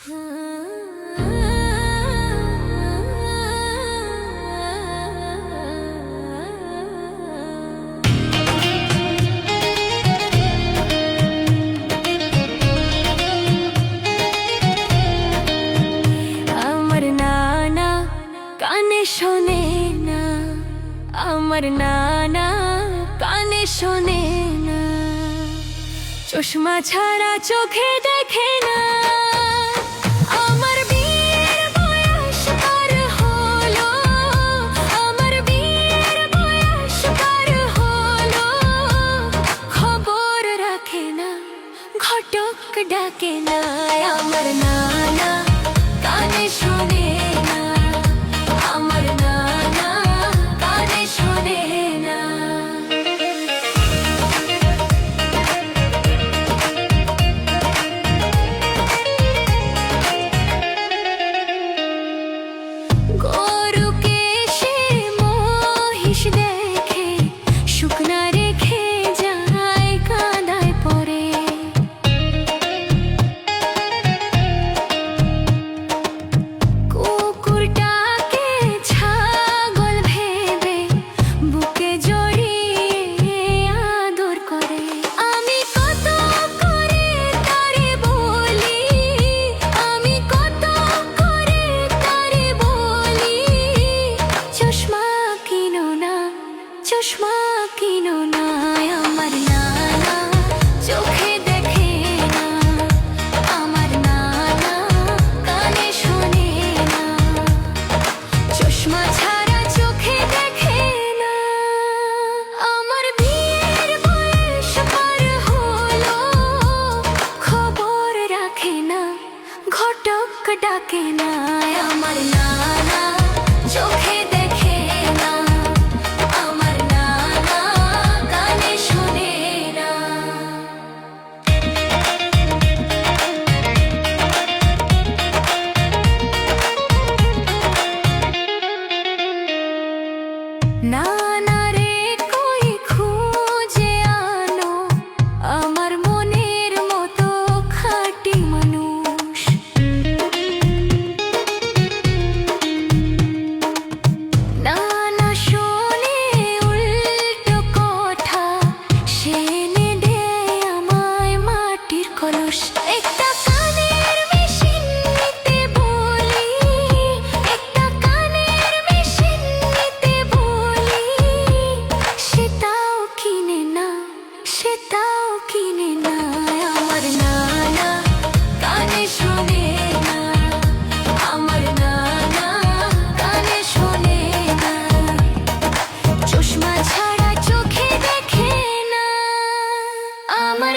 আমার নানা কানে শোনে না, আমার নানা কানে শোনে না, চশমা ছাড়া চোখে দেখে না। আমার বিয়ের বয়স পার হলো, আমার বিয়ের বয়স পার হলো, খবর রাখে না, ঘটক ডাকে না। আমার নানা কানে শোনে না, আমার নানা কানে শোনে না। গরুকে সে মহিষ দেখে, শুকনা রেখে যায় কাঁদায় পড়ে। কুকুরটাকে ছাগল ভেবে বুকে জড়িয়ে আদর করে। আমি কত করে তারে বলি, আমি কত করে তারে বলি, চশমা কিনো না, চশমা কিনো না। আমার নানা চোখে দেখে না, আমার নানা কানে শোনে না, চশমা ছাড়া চোখে দেখে না। আমার বিয়ের বয়স পার হলো, খবর রাখে না, ঘটক ডাকে না। আমার নানা চোখে দেখে না, আমার নানা কানে শোনে না। নানা রে কই খুঁজে আনো, আমার মনের মতো খাঁটি মানুষ। নানা শোনে উল্টো কথা, সে এনে দেয় আমায় মাটির কলস। একটা কানের মেশিন নিতে বলি, একটা কানের মেশিন নিতে বলি, সেটাও কিনে না, সেটাও কিনে না। আমার নানা কানে শোনে না, আমার নানা কানে শোনে না, চশমা ছাড়া চোখে দেখে না। আমার